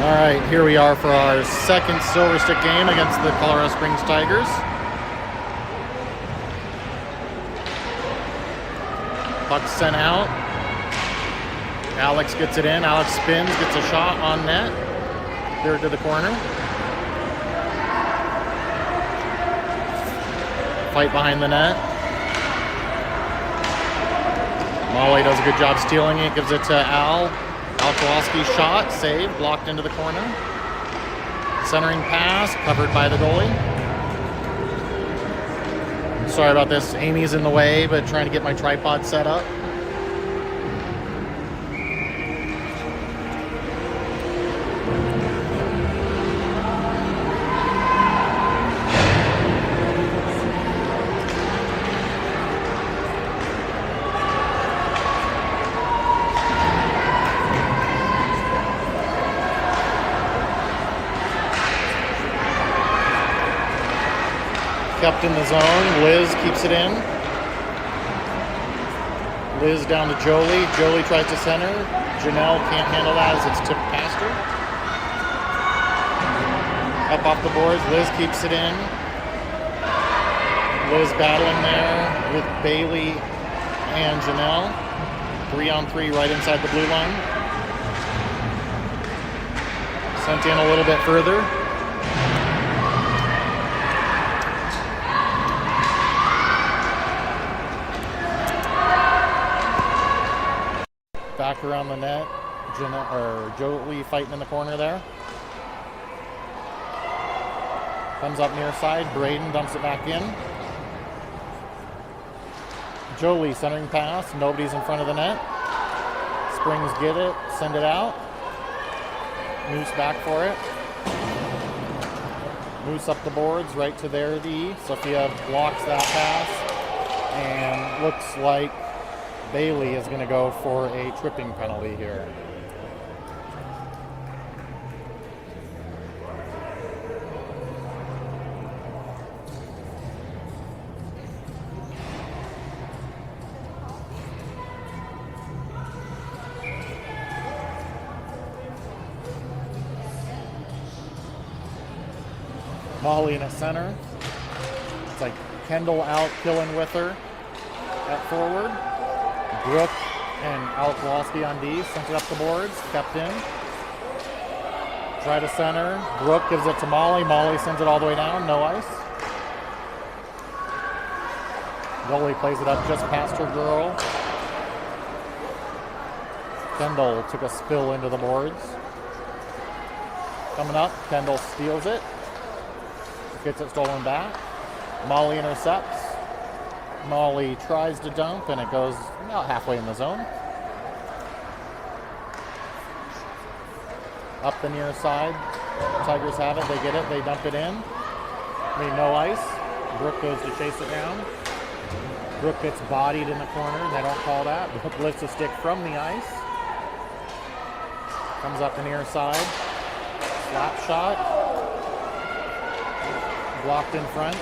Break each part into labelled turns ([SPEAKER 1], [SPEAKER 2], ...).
[SPEAKER 1] All right, here we are for our second Silver Stick game against the Colorado Springs Tigers. Puck sent out. Alex gets it in. Alex spins, gets a shot on net. Cleared to the corner. Fight behind the net. Molly does a good job stealing it. Gives it to Al. Al Kowalski shot, save, blocked into the corner. Centering pass, covered by the goalie. Sorry about this. Amy's in the way, but trying to get my tripod set up. Kept in the zone. Liz keeps it in. Liz down to Jolie. Jolie tries to center. Janelle can't handle that as it's tipped past her. Up off the boards. Liz keeps it in. Liz battling there with Bailey and Janelle. 3-on-3 right inside the blue line. Sent in a little bit further. Back around the net. Jolie fighting in the corner there. Comes up near side. Braden dumps it back in. Jolie centering pass. Nobody's in front of the net. Springs get it. Send it out. Moose back for it. Moose up the boards right to their D. Sophia blocks that pass. And looks like Bailey is going to go for a tripping penalty here. Molly in a center. It's like Kendall out killing with her at forward. Brooke and Al Kowalski on D. Sent it up the boards. Kept in. Try to center. Brooke gives it to Molly. Molly sends it all the way down. No ice. Goalie plays it up just past her girl. Kendall took a spill into the boards. Coming up. Kendall steals it. Gets it stolen back. Molly intercepts. Molly tries to dump, and it goes about halfway in the zone. Up the near side. Tigers have it. They get it. They dump it in. No ice. Brooke goes to chase it down. Brooke gets bodied in the corner. They don't call that. Brooke lifts a stick from the ice. Comes up the near side. Slap shot. Blocked in front.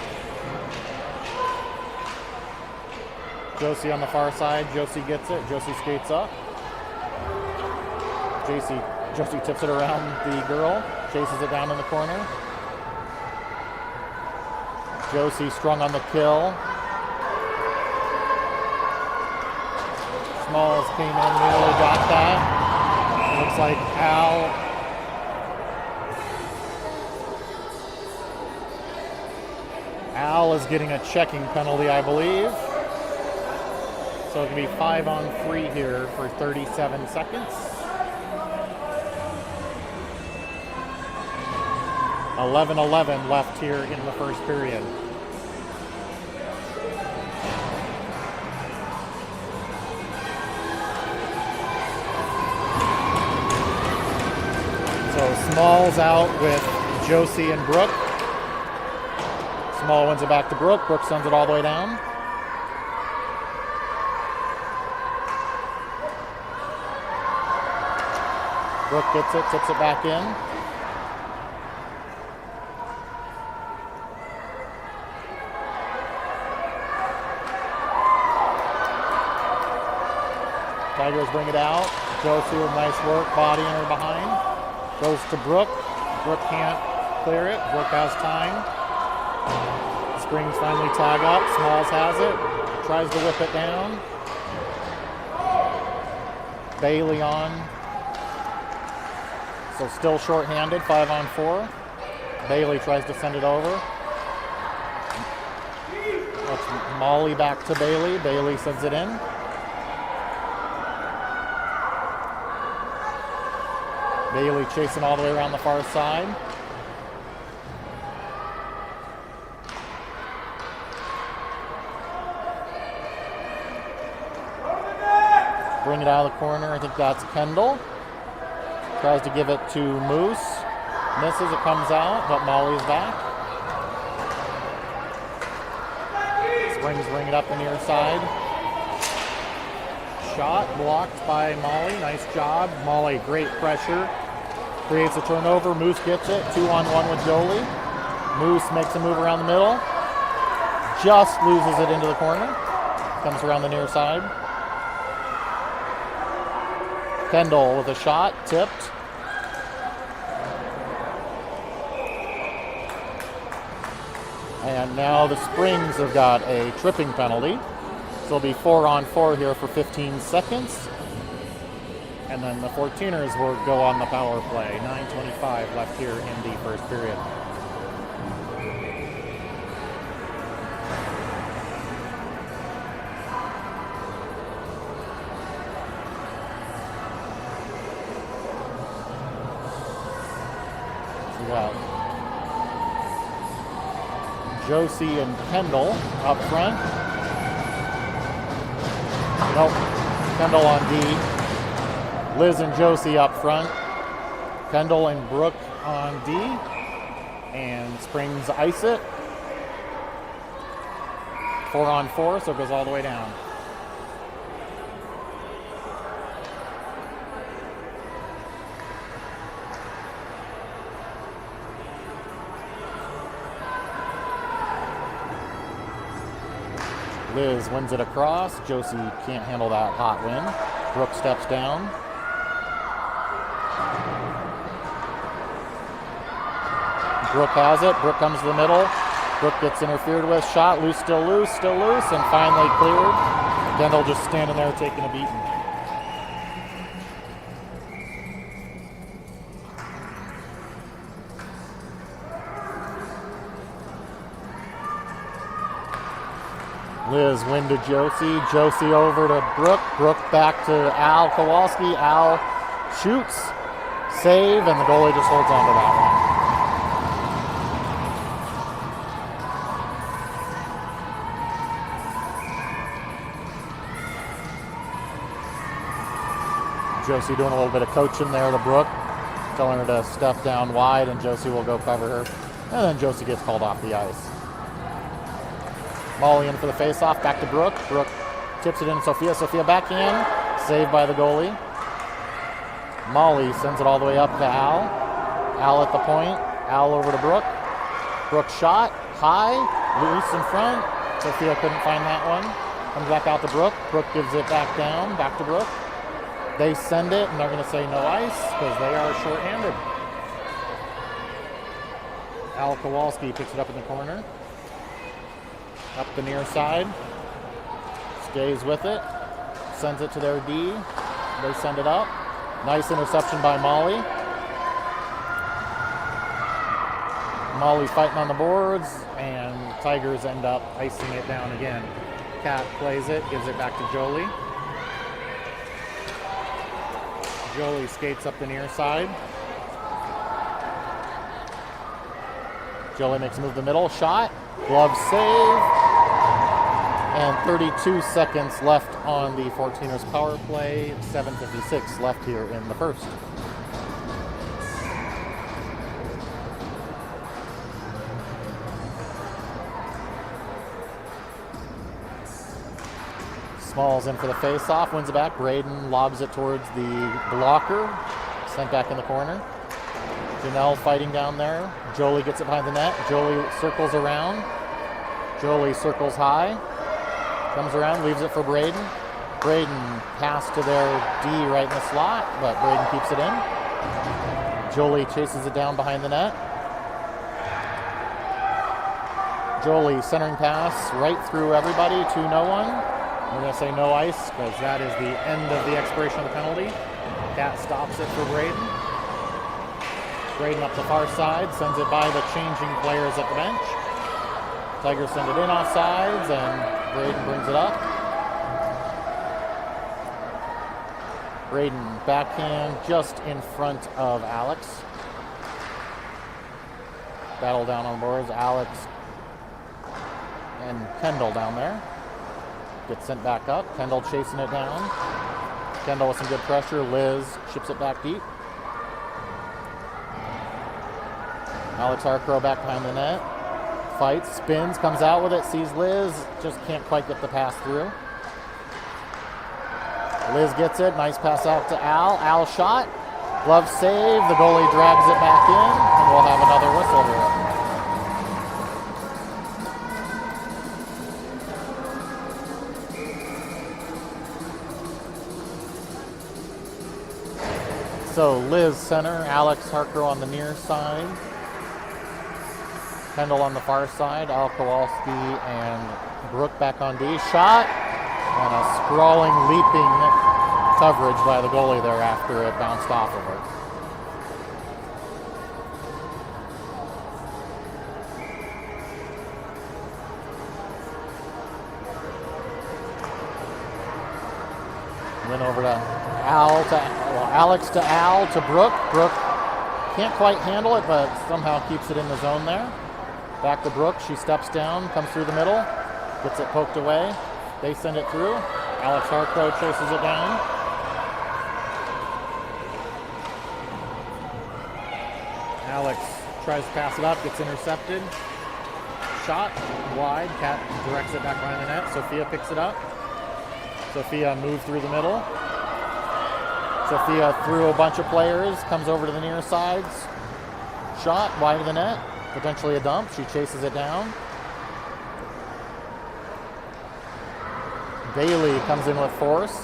[SPEAKER 1] Josie on the far side. Josie gets it. Josie skates up. Josie tips it around the girl. Chases it down in the corner. Josie strung on the kill. Smalls came in, nearly got that. It looks like Al is getting a checking penalty, I believe. So it can be 5-on-3 here for 37 seconds. 11-11 left here in the first period. So Small's out with Josie and Brooke. Small wins it back to Brooke. Brooke sends it all the way down. Brooke gets it, tips it back in. Tigers bring it out. Josie with nice work, bodying her behind. Goes to Brooke. Brooke can't clear it. Brooke has time. Springs finally tag up. Smalls has it. Tries to whip it down. Bailey on. So still short-handed, 5-on-4. Bailey tries to send it over. That's Molly back to Bailey. Bailey sends it in. Bailey chasing all the way around the far side. Bring it out of the corner. I think that's Kendall. Tries to give it to Moose. Misses, it comes out, but Molly's back. Springs bring it up the near side. Shot blocked by Molly. Nice job. Molly, great pressure. Creates a turnover. Moose gets it. 2-on-1 with Jolie. Moose makes a move around the middle. Just loses it into the corner. Comes around the near side. Kendall with a shot. Tipped. And now the Springs have got a tripping penalty. So it'll be 4-on-4 here for 15 seconds. And then the 14ers will go on the power play. 9:25 left here in the first period. So we got Josie and Kendall up front. Nope, Kendall on D. Liz and Josie up front. Kendall and Brooke on D. And Springs ice it. 4-on-4, so it goes all the way down. Liz wins it across. Josie can't handle that hot wind. Brooke steps down. Brooke has it. Brooke comes to the middle. Brooke gets interfered with. Shot. Loose, still loose, and finally cleared. Kendall just standing there taking a beating. Liz win to Josie. Josie over to Brooke. Brooke back to Al Kowalski. Al shoots. Save, and the goalie just holds on to that one. Josie doing a little bit of coaching there to Brooke, telling her to step down wide, and Josie will go cover her. And then Josie gets called off the ice. Molly in for the face-off, back to Brooke. Brooke tips it in to Sophia. Sophia backhand, saved by the goalie. Molly sends it all the way up to Al. Al at the point. Al over to Brooke. Brooke shot, high, loose in front. Sophia couldn't find that one. Comes back out to Brooke. Brooke gives it back down, back to Brooke. They send it, and they're going to say no ice because they are short-handed. Al Kowalski picks it up in the corner. Up the near side. Stays with it. Sends it to their D. They send it up. Nice interception by Molly. Molly fighting on the boards, and Tigers end up icing it down again. Kat plays it, gives it back to Jolie. Jolie skates up the near side. Jolie makes a move to the middle. Shot. Glove save. And 32 seconds left on the 14ers power play. 7:56 left here in the first. Smalls in for the face-off, wins it back. Braden lobs it towards the blocker. Sent back in the corner. Janelle fighting down there. Jolie gets it behind the net. Jolie circles around. Jolie circles high. Comes around, leaves it for Braden. Braden pass to their D right in the slot, but Braden keeps it in. Jolie chases it down behind the net. Jolie centering pass right through everybody to no one. We're going to say no ice because that is the end of the expiration of the penalty. Cat stops it for Braden. Braden up the far side, sends it by the changing players at the bench. Tigers send it in off sides, and Braden brings it up. Braden backhand just in front of Alex. Battle down on the boards. Alex and Kendall down there. Gets sent back up. Kendall chasing it down. Kendall with some good pressure. Liz ships it back deep. Alex Harcrow back behind the net. Fights, spins, comes out with it, sees Liz, just can't quite get the pass through. Liz gets it, nice pass out to Al. Al shot, glove save, the goalie drags it back in, and we'll have another whistle here. So Liz center, Alex Harcrow on the near side. Kendall on the far side, Al Kowalski and Brooke back on D. Shot, and a sprawling, leaping coverage by the goalie there after it bounced off of her. And then over to Alex to Al to Brooke. Brooke can't quite handle it, but somehow keeps it in the zone there. Back to Brooke, she steps down, comes through the middle, gets it poked away. They send it through. Alex Harcrow chases it down. Alex tries to pass it up, gets intercepted. Shot, wide, Cat directs it back behind the net. Sophia picks it up. Sophia moved through the middle. Sophia through a bunch of players, comes over to the near sides. Shot, wide of the net. Potentially a dump. She chases it down. Bailey comes in with force.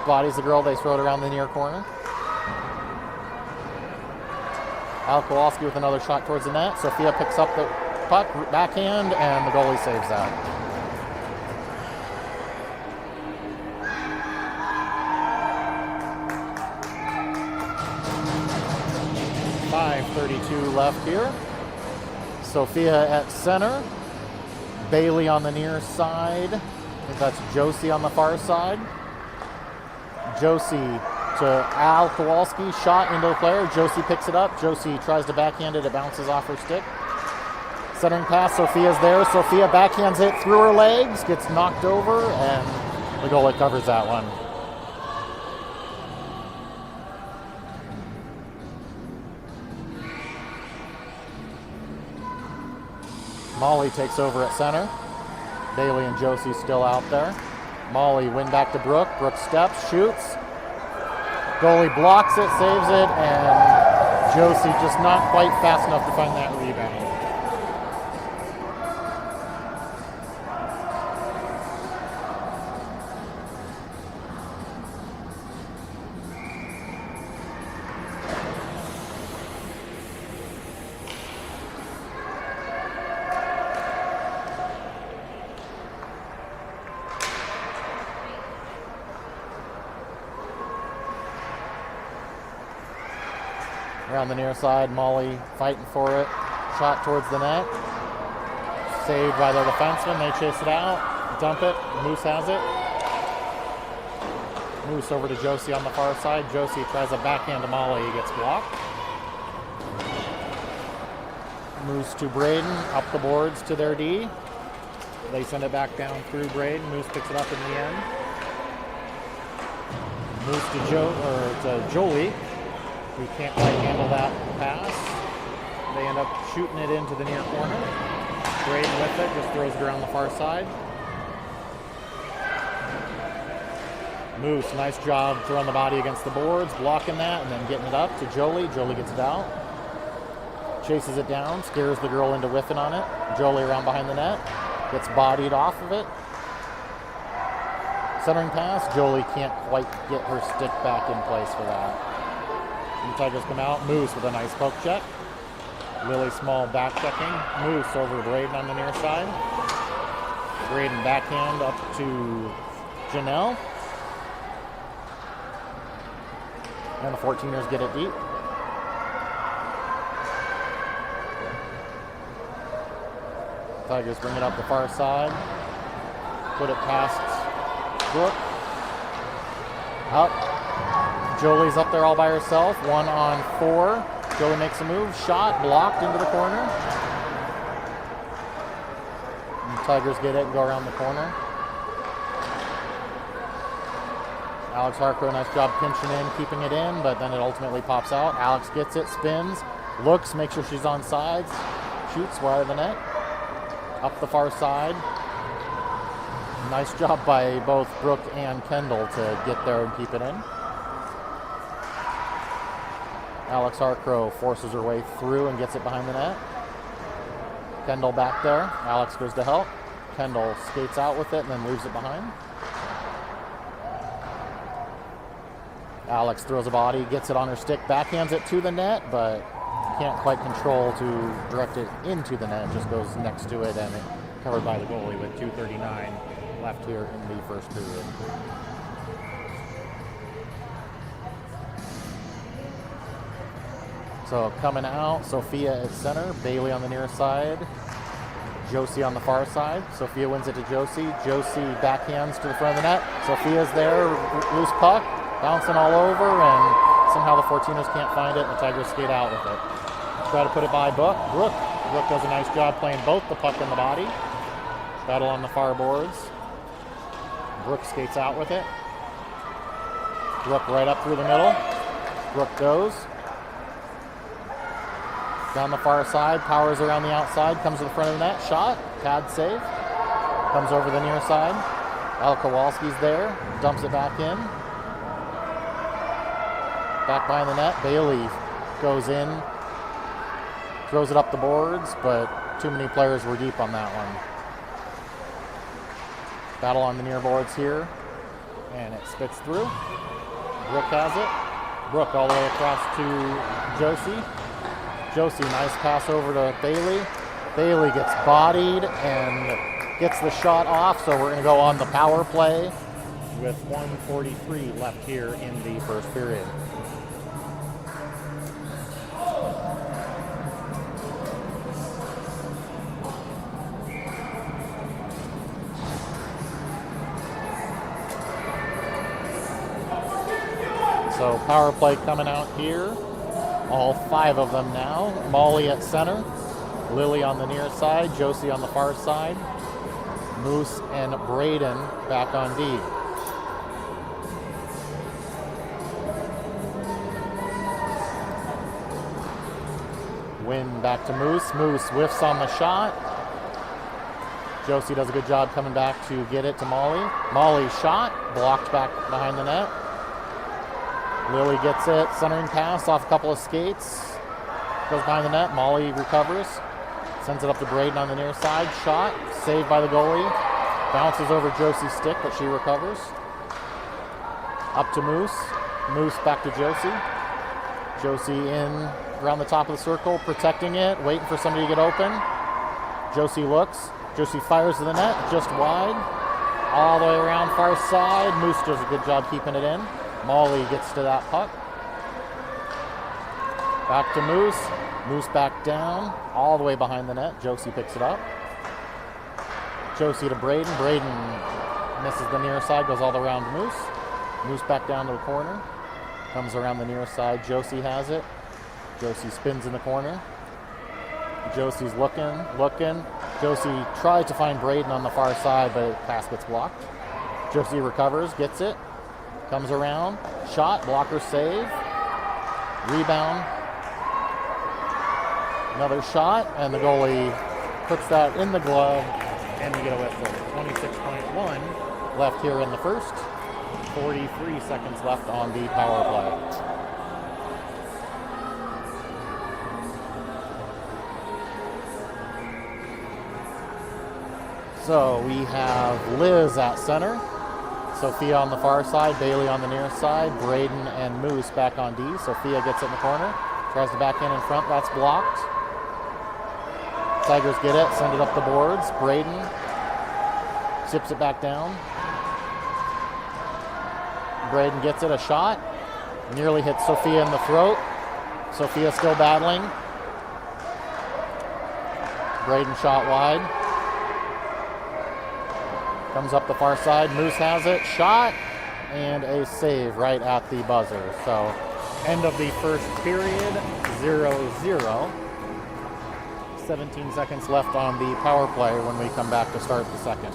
[SPEAKER 1] Bodies the girl. They throw it around the near corner. Al Kowalski with another shot towards the net. Sophia picks up the puck, backhand, and the goalie saves that. .5:32 left here. Sophia at center. Bailey on the near side. I think that's Josie on the far side. Josie to Al Kowalski. Shot into the player. Josie picks it up. Josie tries to backhand it. It bounces off her stick. Centering pass. Sophia's there. Sophia backhands it through her legs. Gets knocked over, and the goalie covers that one. Molly takes over at center. Bailey and Josie still out there. Molly win back to Brooke. Brooke steps, shoots. Goalie blocks it, saves it, and Josie just not quite fast enough to find that rebound. Around the near side, Molly fighting for it. Shot towards the net. Saved by the defenseman. They chase it out. Dump it. Moose has it. Moose over to Josie on the far side. Josie tries a backhand to Molly. He gets blocked. Moose to Braden. Up the boards to their D. They send it back down through Braden. Moose picks it up in the end. Moose to Jolie. We can't quite handle that pass. They end up shooting it into the near corner. Braden with it, just throws it around the far side. Moose, nice job throwing the body against the boards, blocking that, and then getting it up to Jolie. Jolie gets it out. Chases it down, scares the girl into whiffing on it. Jolie around behind the net. Gets bodied off of it. Centering pass. Jolie can't quite get her stick back in place for that. The Tigers come out. Moose with a nice poke check. Lily Small back checking. Moose over to Braden on the near side. Braden backhand up to Janelle. And the 14ers get it deep. Tigers bring it up the far side. Put it past Brooke. Up. Jolie's up there all by herself. 1-on-4. Jolie makes a move. Shot blocked into the corner. And the Tigers get it and go around the corner. Alex Harcrow, nice job pinching in, keeping it in, but then it ultimately pops out. Alex gets it, spins, looks, makes sure she's on sides, shoots wide of the net. Up the far side. Nice job by both Brooke and Kendall to get there and keep it in. Alex Harcrow forces her way through and gets it behind the net. Kendall back there. Alex goes to help. Kendall skates out with it and then leaves it behind. Alex throws a body, gets it on her stick, backhands it to the net, but can't quite control to direct it into the net. It just goes next to it and it covered by the goalie with 2:39 left here in the first period. So coming out, Sophia at center, Bailey on the near side, Josie on the far side. Sophia wins it to Josie. Josie backhands to the front of the net. Sophia's there, loose puck, bouncing all over, and somehow the 14ers can't find it, and the Tigers skate out with it. Try to put it by Brooke. Brooke does a nice job playing both the puck and the body. Battle on the far boards. Brooke skates out with it. Brooke right up through the middle. Brooke goes. Down the far side, powers around the outside, comes to the front of the net, shot, pad save. Comes over the near side. Al Kowalski's there, dumps it back in. Back behind the net, Bailey goes in, throws it up the boards, but too many players were deep on that one. Battle on the near boards here, and it spits through. Brooke has it. Brooke all the way across to Josie. Josie, nice pass over to Bailey. Bailey gets bodied and gets the shot off, so we're going to go on the power play with 1:43 left here in the first period. So power play coming out here. All 5 of them now. Molly at center. Lily on the near side. Josie on the far side. Moose and Braden back on D. Win back to Moose. Moose whiffs on the shot. Josie does a good job coming back to get it to Molly. Molly shot. Blocked back behind the net. Lily gets it, centering pass off a couple of skates, goes behind the net, Molly recovers, sends it up to Braden on the near side, shot, saved by the goalie, bounces over Josie's stick, but she recovers. Up to Moose, Moose back to Josie, Josie in around the top of the circle, protecting it, waiting for somebody to get open. Josie looks, Josie fires to the net, just wide, all the way around far side, Moose does a good job keeping it in. Molly gets to that puck. Back to Moose. Moose back down, all the way behind the net. Josie picks it up. Josie to Braden. Braden misses the near side, goes all the way around to Moose. Moose back down to the corner. Comes around the near side. Josie has it. Josie spins in the corner. Josie's looking. Josie tries to find Braden on the far side, but the pass gets blocked. Josie recovers, gets it. Comes around, shot, blocker save, rebound, another shot, and the goalie puts that in the glove, and we get a whistle. 26.1 left here in the first, 43 seconds left on the power play. So we have Liz at center. Sophia on the far side, Bailey on the near side, Braden and Moose back on D. Sophia gets it in the corner, tries to back in front, that's blocked. Tigers get it, send it up the boards. Braden zips it back down. Braden gets it, a shot. Nearly hits Sophia in the throat. Sophia still battling. Braden shot wide. Comes up the far side. Moose has it. Shot. And a save right at the buzzer. So, end of the first period. 0-0. 17 seconds left on the power play when we come back to start the second.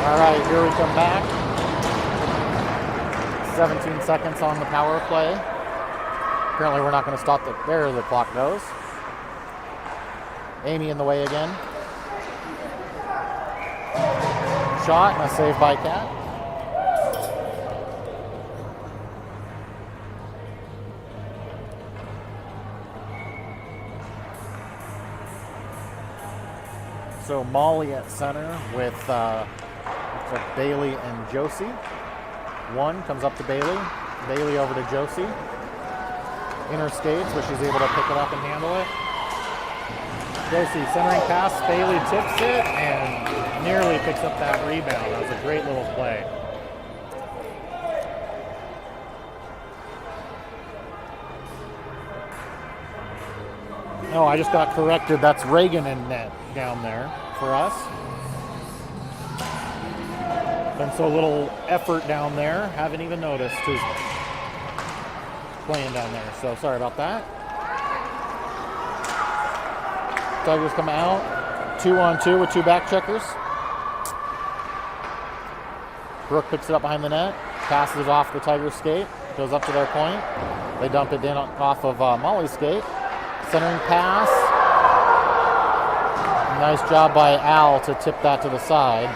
[SPEAKER 1] All right, here we come back. 17 seconds on the power play. Apparently we're not going to stop there the clock goes. Amy in the way again. Shot and a save by Kat. So Molly at center with Bailey and Josie. One comes up to Bailey. Bailey over to Josie. Inner skates, but she's able to pick it up and handle it. Josie centering pass. Bailey tips it and nearly picks up that rebound. That was a great little play. No, I just got corrected. That's Reagan in net down there for us. And so a little effort down there. Haven't even noticed who's playing down there. So sorry about that. Tigers come out. 2-on-2 with two back checkers. Brooke picks it up behind the net. Passes it off the Tigers skate. Goes up to their point. They dump it in off of Molly's skate. Centering pass. Nice job by Al to tip that to the side.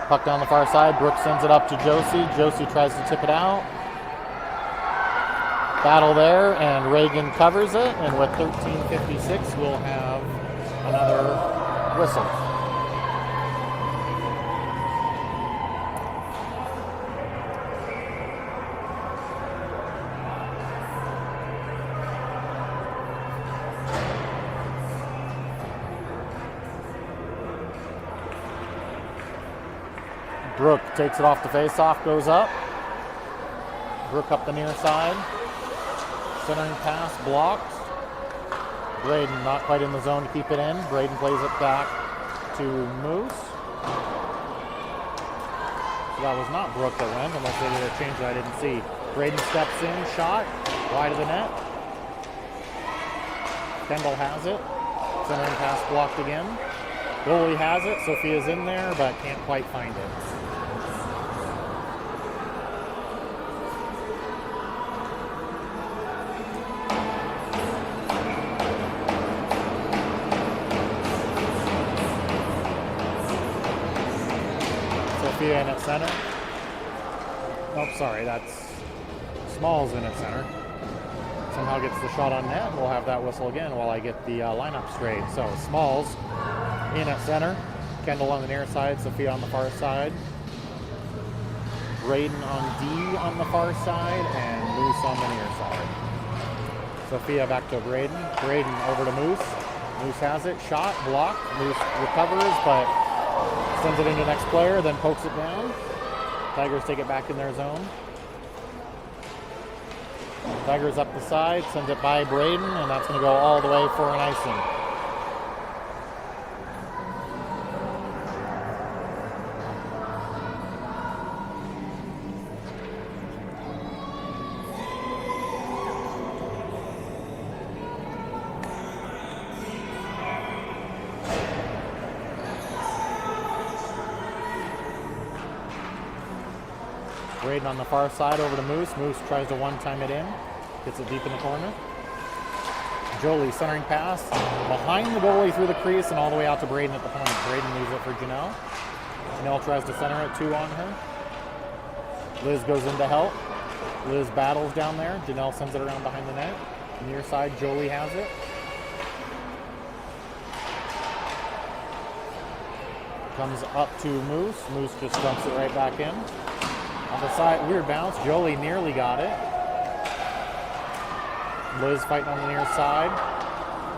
[SPEAKER 1] Puck down the far side. Brooke sends it up to Josie. Josie tries to tip it out. Battle there, and Reagan covers it. And with 13:56, we'll have another whistle. Brooke takes it off the face-off, goes up. Brooke up the near side. Centering pass blocked. Braden not quite in the zone to keep it in. Braden plays it back to Moose. So that was not Brooke that went, unless they did a change that I didn't see. Braden steps in, shot, wide of the net. Kendall has it. Centering pass blocked again. Goalie has it. Sophia's in there, but can't quite find it. Sophia in at center. Oh, sorry, that's Smalls in at center. Somehow gets the shot on net. We'll have that whistle again while I get the lineup straight. So Smalls in at center. Kendall on the near side. Sophia on the far side. Braden on D on the far side. And Moose on the near side. Sophia back to Braden. Braden over to Moose. Moose has it. Shot. Blocked. Moose recovers, but sends it into the next player. Then pokes it down. Tigers take it back in their zone. Tigers up the side, sends it by Braden, and that's going to go all the way for an icing. Braden on the far side over to Moose. Moose tries to one-time it in. Gets it deep in the corner. Jolie centering pass. Behind the goalie through the crease and all the way out to Braden at the point. Braden leaves it for Janelle. Janelle tries to center it, 2 on her. Liz goes in to help. Liz battles down there. Janelle sends it around behind the net. Near side, Jolie has it. Comes up to Moose. Moose just dumps it right back in. On the side, weird bounce. Jolie nearly got it. Liz fighting on the near side.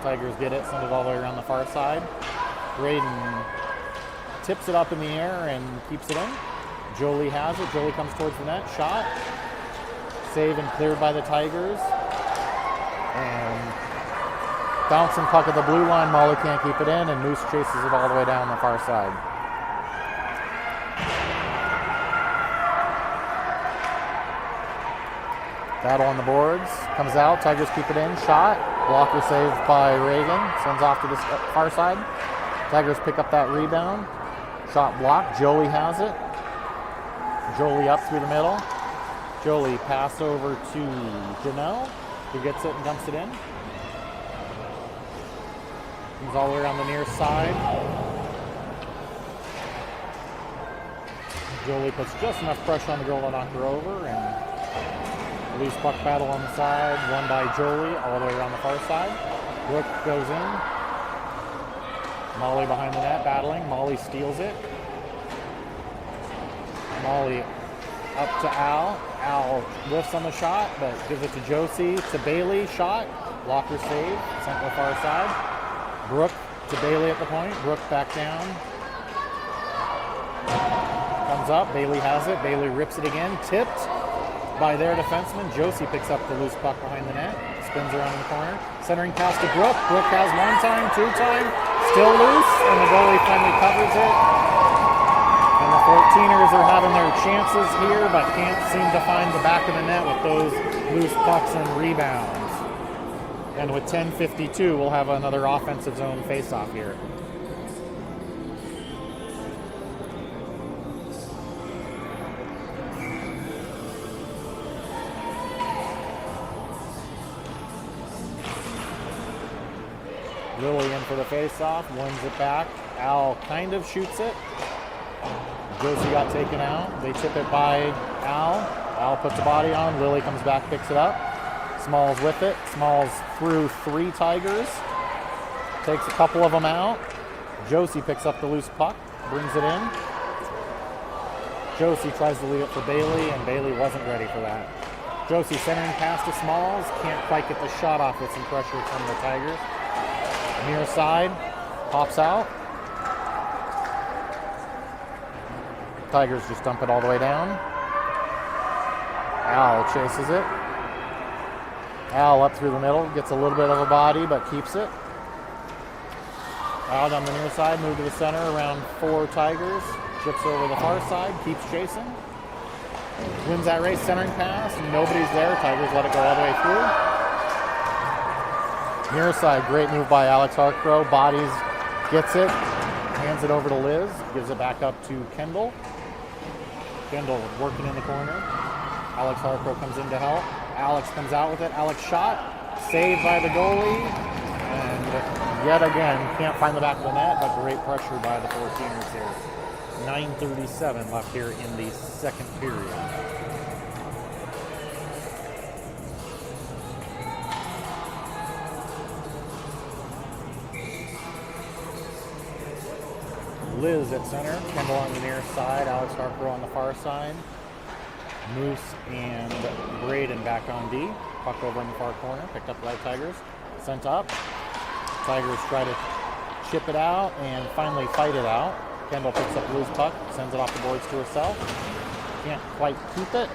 [SPEAKER 1] Tigers get it, send it all the way around the far side. Braden tips it up in the air and keeps it in. Jolie has it. Jolie comes towards the net. Shot. Save and cleared by the Tigers. And bouncing puck at the blue line. Molly can't keep it in, and Moose chases it all the way down the far side. Battle on the boards. Comes out. Tigers keep it in. Shot. Blocker saved by Reagan. Sends off to the far side. Tigers pick up that rebound. Shot blocked. Jolie has it. Jolie up through the middle. Jolie pass over to Janelle, who gets it and dumps it in. Comes all the way around the near side. Jolie puts just enough pressure on the girl to knock her over, and loose puck battle on the side, won by Jolie all the way around the far side. Brooke goes in. Molly behind the net battling. Molly steals it. Molly up to Al. Al whiffs on the shot, but gives it to Josie. To Bailey, shot. Blocker save, sent to the far side. Brooke to Bailey at the point. Brooke back down. Comes up. Bailey has it. Bailey rips it again. Tipped by their defenseman. Josie picks up the loose puck behind the net. Spins around in the corner. Centering pass to Brooke. Brooke has 1 time, 2 time. Still loose, and the goalie finally covers it. And the 14ers are having their chances here, but can't seem to find the back of the net with those loose pucks and rebounds. And with 10:52, we'll have another offensive zone face-off here. Lily in for the face-off, wins it back. Al kind of shoots it. Josie got taken out. They tip it by Al. Al puts a body on. Lily comes back, picks it up. Smalls with it. Smalls through 3 Tigers. Takes a couple of them out. Josie picks up the loose puck, brings it in. Josie tries to leave it for Bailey, and Bailey wasn't ready for that. Josie centering pass to Smalls. Can't quite get the shot off with some pressure from the Tigers. Near side, pops out. Tigers just dump it all the way down. Al chases it. Al up through the middle, gets a little bit of a body, but keeps it. Out on the near side, move to the center, around 4 Tigers. Chips over the far side, keeps chasing. Wins that race, centering pass. Nobody's there. Tigers let it go all the way through. Near side, great move by Alex Harkrow. Bodies, gets it, hands it over to Liz, gives it back up to Kendall. Kendall working in the corner. Alex Harkrow comes in to help. Alex comes out with it. Alex shot, saved by the goalie. And yet again, can't find the back of the net, but great pressure by the 14ers here. 9:37 left here in the second period. Liz at center, Kendall on the near side, Alex Harkrow on the far side. Moose and Braden back on D. Puck over in the far corner, picked up by Tigers. Sent up. Tigers try to chip it out and finally fight it out. Kendall picks up loose puck, sends it off the boards to herself. Can't quite keep it.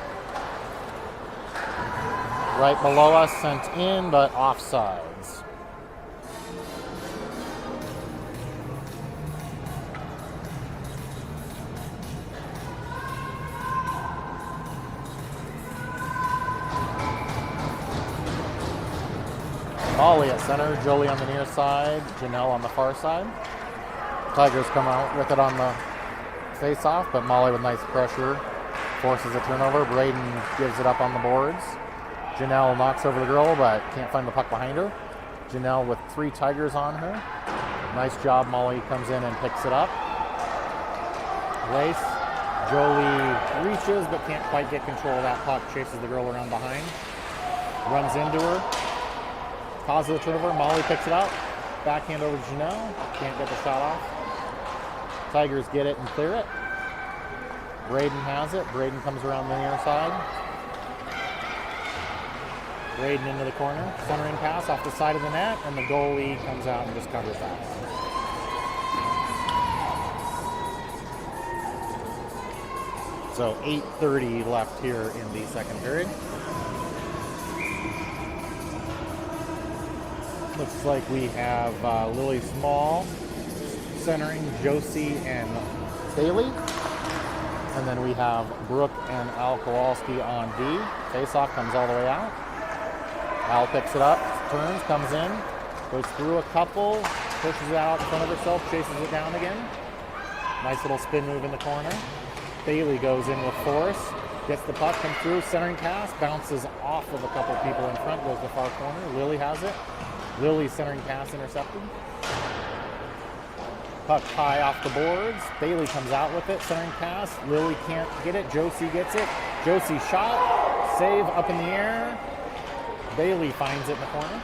[SPEAKER 1] Right below us, sent in, but offsides. Molly at center, Jolie on the near side, Janelle on the far side. Tigers come out with it on the face-off, but Molly with nice pressure forces a turnover. Braden gives it up on the boards. Janelle knocks over the girl, but can't find the puck behind her. Janelle with 3 Tigers on her. Nice job, Molly comes in and picks it up. Race, Jolie reaches, but can't quite get control of that puck, chases the girl around behind. Runs into her. Cause of the turnover, Molly picks it up. Backhand over to Janelle. Can't get the shot off. Tigers get it and clear it. Braden has it. Braden comes around the near side. Braden into the corner. Centering pass off the side of the net, and the goalie comes out and just covers that. So 8:30 left here in the second period. Looks like we have Lily Small centering Josie and Bailey. And then we have Brooke and Al Kowalski on D. Face-off comes all the way out. Al picks it up, turns, comes in, goes through a couple, pushes it out in front of herself, chases it down again. Nice little spin move in the corner. Bailey goes in with force, gets the puck, comes through, centering pass, bounces off of a couple people in front, goes to the far corner. Lily has it. Lily centering pass intercepted. Puck high off the boards. Bailey comes out with it, centering pass. Lily can't get it. Josie gets it. Josie shot. Save up in the air. Bailey finds it in the corner.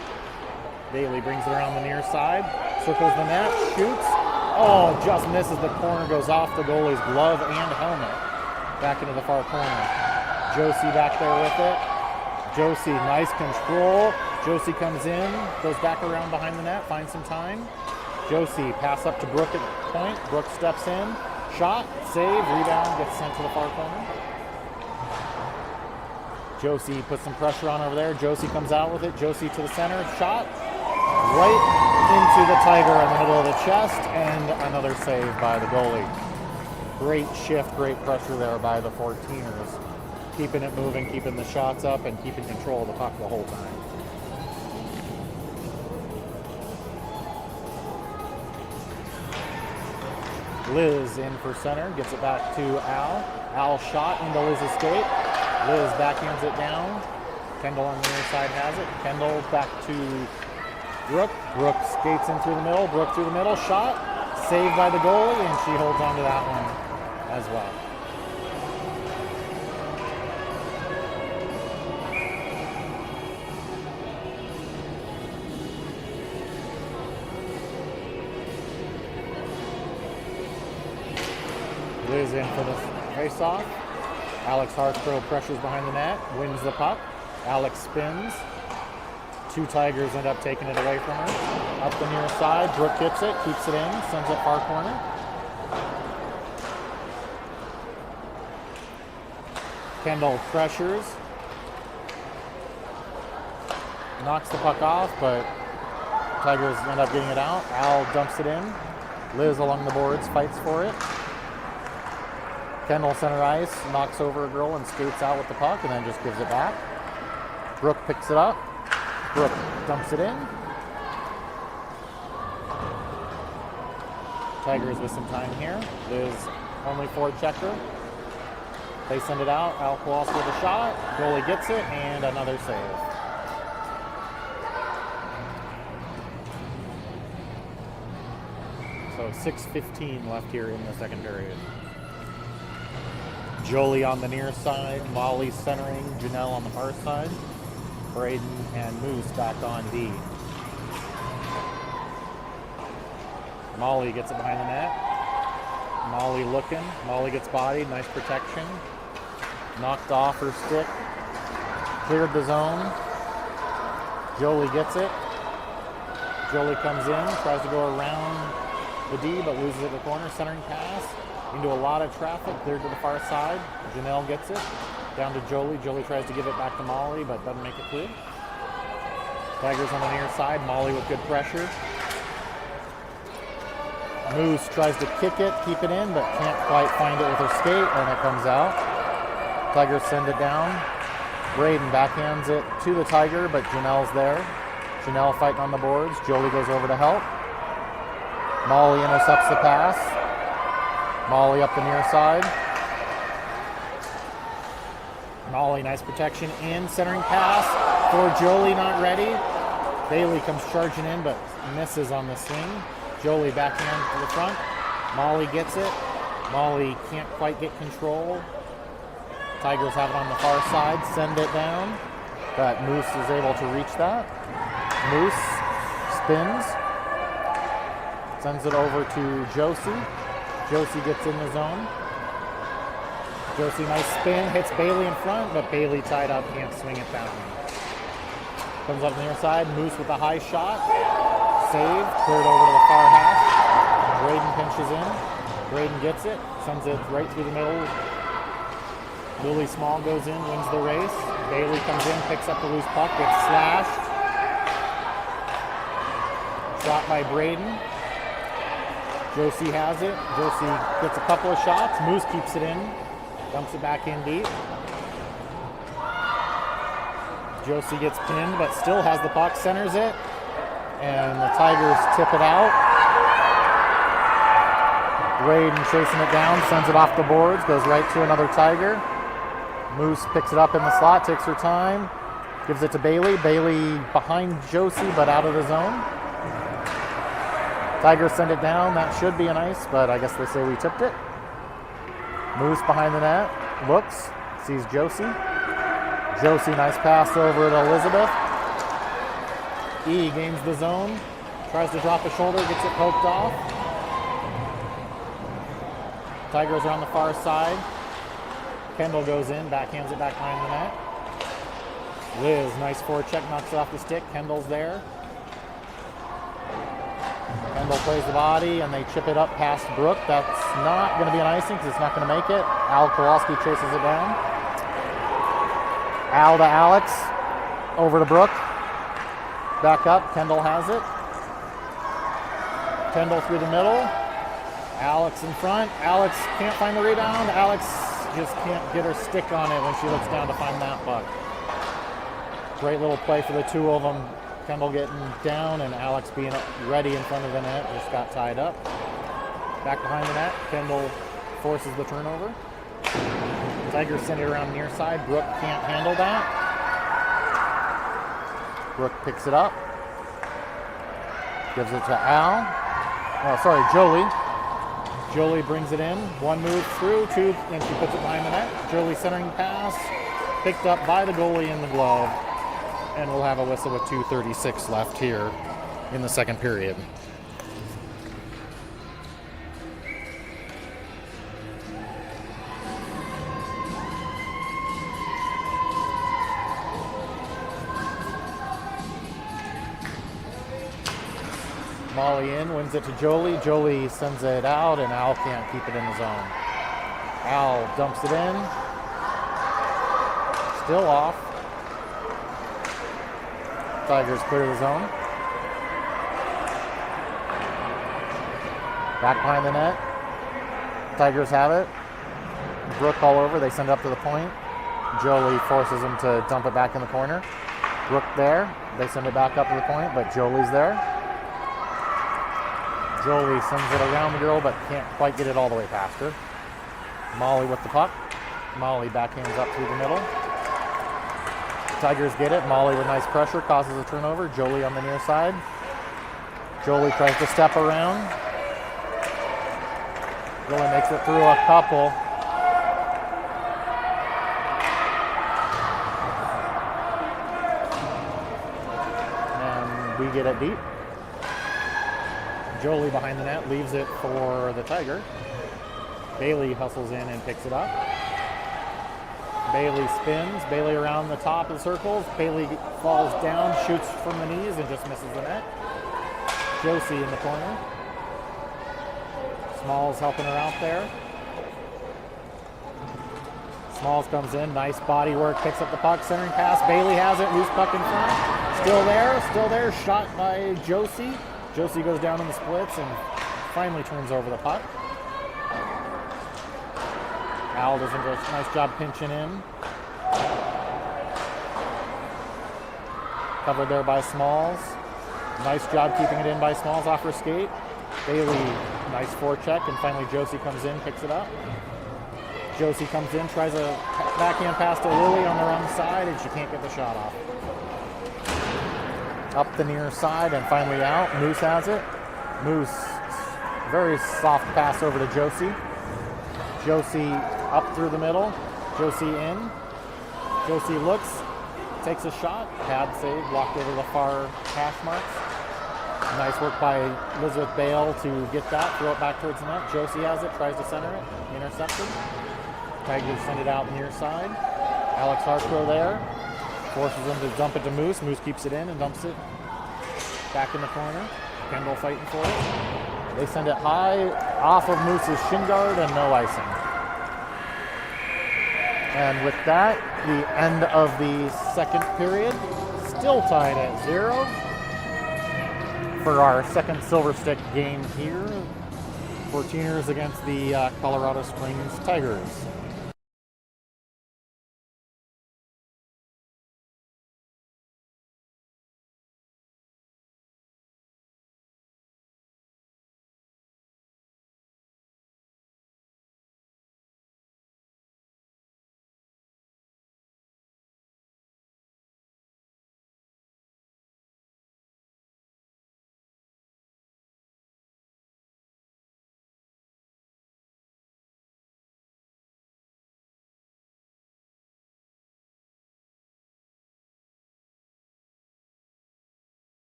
[SPEAKER 1] Bailey brings it around the near side. Circles the net. Shoots. Oh, just misses the corner. Goes off the goalie's glove and helmet. Back into the far corner. Josie back there with it. Josie, nice control. Josie comes in, goes back around behind the net, finds some time. Josie, pass up to Brooke at point. Brooke steps in, shot, save, rebound, gets sent to the far corner. Josie puts some pressure on over there. Josie comes out with it. Josie to the center, shot, right into the Tiger in the middle of the chest, and another save by the goalie. Great shift, great pressure there by the 14ers. Keeping it moving, keeping the shots up, and keeping control of the puck the whole time. Liz in for center, gets it back to Al. Al shot into Liz's skate. Liz backhands it down. Kendall on the near side has it. Kendall back to Brooke. Brooke skates in through the middle. Brooke through the middle, shot. Saved by the goalie, and she holds on to that one as well. Liz in for the face-off. Alex Harkrow pressures behind the net, wins the puck. Alex spins. 2 Tigers end up taking it away from her. Up the near side, Brooke gets it, keeps it in, sends it far corner. Kendall pressures. Knocks the puck off, but Tigers end up getting it out. Al dumps it in. Liz along the boards fights for it. Kendall center ice, knocks over a girl and skates out with the puck and then just gives it back. Brooke picks it up. Brooke dumps it in. Tigers with some time here. Liz only forward checker. They send it out. Al Kowalski with a shot. Goalie gets it and another save. So 6:15 left here in the second period. Jolie on the near side. Molly centering. Janelle on the far side. Braden and Moose back on D. Molly gets it behind the net. Molly looking. Molly gets bodied. Nice protection. Knocked off her stick. Cleared the zone. Jolie gets it. Jolie comes in. Tries to go around the D, but loses at the corner. Centering pass into a lot of traffic. Cleared to the far side. Janelle gets it. Down to Jolie. Jolie tries to give it back to Molly, but doesn't make it clear. Tigers on the near side. Molly with good pressure. Moose tries to kick it, keep it in, but can't quite find it with her skate, and it comes out. Tigers send it down. Braden backhands it to the Tiger, but Janelle's there. Janelle fighting on the boards. Jolie goes over to help. Molly intercepts the pass. Molly up the near side. Molly, nice protection in. Centering pass for Jolie, not ready. Bailey comes charging in, but misses on the swing. Jolie backhand to the front. Molly gets it. Molly can't quite get control. Tigers have it on the far side. Send it down. But Moose is able to reach that. Moose spins. Sends it over to Josie. Josie gets in the zone. Josie, nice spin. Hits Bailey in front, but Bailey tied up. Can't swing it that one. Comes up the near side. Moose with a high shot. Save, cleared over to the far half. Braden pinches in. Braden gets it, sends it right through the middle. Lily Small goes in, wins the race. Bailey comes in, picks up the loose puck, gets slashed. Shot by Braden. Josie has it. Josie gets a couple of shots. Moose keeps it in, dumps it back in deep. Josie gets pinned, but still has the puck, centers it. And the Tigers tip it out. Braden chasing it down, sends it off the boards, goes right to another Tiger. Moose picks it up in the slot, takes her time, gives it to Bailey. Bailey behind Josie, but out of the zone. Tigers send it down. That should be an ice, but I guess they say we tipped it. Moose behind the net, looks, sees Josie. Josie, nice pass over to Elizabeth. E gains the zone, tries to drop a shoulder, gets it poked off. Tigers are on the far side. Kendall goes in, backhands it back behind the net. Liz, nice forecheck, knocks it off the stick. Kendall's there. Kendall plays the body, and they chip it up past Brooke. That's not going to be an icing because it's not going to make it. Al Kowalski chases it down. Al to Alex, over to Brooke. Back up, Kendall has it. Kendall through the middle. Alex in front. Alex can't find the rebound. Alex just can't get her stick on it when she looks down to find that puck. Great little play for the two of them. Kendall getting down and Alex being ready in front of the net. Just got tied up. Back behind the net. Kendall forces the turnover. Tigers send it around near side. Brooke can't handle that. Brooke picks it up. Gives it to Jolie. Jolie brings it in. One move through, two, and she puts it behind the net. Jolie centering pass. Picked up by the goalie in the glove. And we'll have a whistle with 2:36 left here in the second period. Molly in, wins it to Jolie. Jolie sends it out, and Al can't keep it in the zone. Al dumps it in. Still off. Tigers clear the zone. Back behind the net. Tigers have it. Brooke all over. They send it up to the point. Jolie forces him to dump it back in the corner. Brooke there. They send it back up to the point, but Jolie's there. Jolie sends it around the girl, but can't quite get it all the way past her. Molly with the puck. Molly backhands up through the middle. Tigers get it. Molly with nice pressure causes a turnover. Jolie on the near side. Jolie tries to step around. Jolie makes it through a couple. And we get it deep. Jolie behind the net leaves it for the Tiger. Bailey hustles in and picks it up. Bailey spins. Bailey around the top of the circles. Bailey falls down, shoots from the knees, and just misses the net. Josie in the corner. Smalls helping her out there. Smalls comes in. Nice body work. Picks up the puck. Centering pass. Bailey has it. Loose puck in front. Still there. Still there. Shot by Josie. Josie goes down in the splits and finally turns over the puck. Al does a nice job pinching in. Covered there by Smalls. Nice job keeping it in by Smalls off her skate. Bailey, nice forecheck, and finally Josie comes in, picks it up. Josie comes in, tries a backhand pass to Lily on the wrong side, and she can't get the shot off. Up the near side and finally out. Moose has it. Moose, very soft pass over to Josie. Josie up through the middle. Josie in. Josie looks, takes a shot. Pad save, blocked over the far hash marks. Nice work by Elizabeth Bale to get that, throw it back towards the net. Josie has it, tries to center it, intercepted. Tigers send it out near side. Alex Hartro there, forces him to dump it to Moose. Moose keeps it in and dumps it back in the corner. Kendall fighting for it. They send it high off of Moose's shin guard and no icing. And with that, the end of the second period, still tied at 0 for our second Silver Stick game here. 14ers against the Colorado Springs Tigers.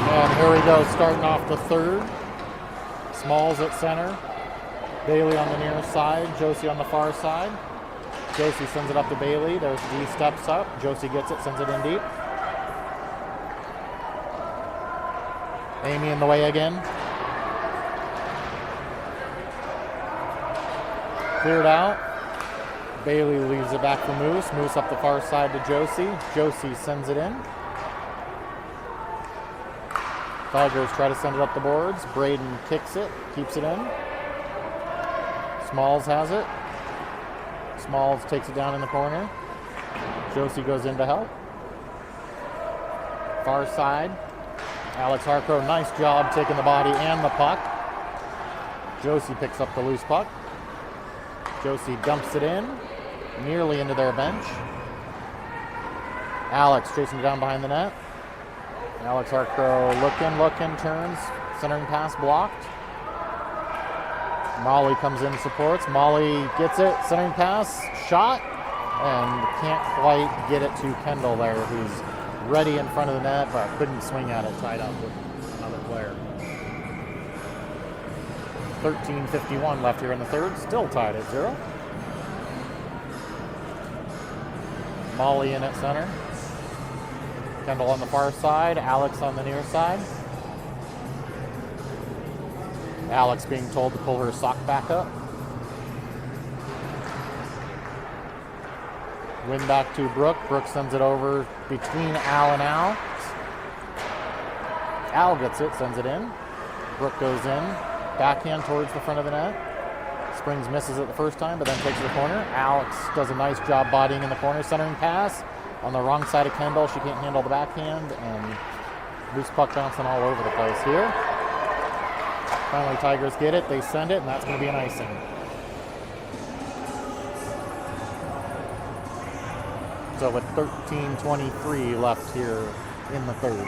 [SPEAKER 1] And here we go, starting off the third. Smalls at center. Bailey on the near side. Josie on the far side. Josie sends it up to Bailey. There's D steps up. Josie gets it, sends it in deep. Amy in the way again. Cleared out. Bailey leaves it back for Moose. Moose up the far side to Josie. Josie sends it in. Tigers try to send it up the boards. Braden kicks it, keeps it in. Smalls has it. Smalls takes it down in the corner. Josie goes in to help. Far side. Alex Harcrow, nice job taking the body and the puck. Josie picks up the loose puck. Josie dumps it in, nearly into their bench. Alex chasing it down behind the net. Alex Harcrow looking, turns. Centering pass blocked. Molly comes in and supports. Molly gets it, centering pass, shot, and can't quite get it to Kendall there, who's ready in front of the net, but couldn't swing at it, tied up with another player. 13:51 left here in the third, still tied at 0. Molly in at center. Kendall on the far side, Alex on the near side. Alex being told to pull her sock back up. Win back to Brooke. Brooke sends it over between Al and Al. Al gets it, sends it in. Brooke goes in. Backhand towards the front of the net. Springs misses it the first time, but then takes it to the corner. Alex does a nice job bodying in the corner. Centering pass on the wrong side of Kendall. She can't handle the backhand, and loose puck bouncing all over the place here. Finally, Tigers get it. They send it, and that's going to be an icing. So with 13:23 left here in the third.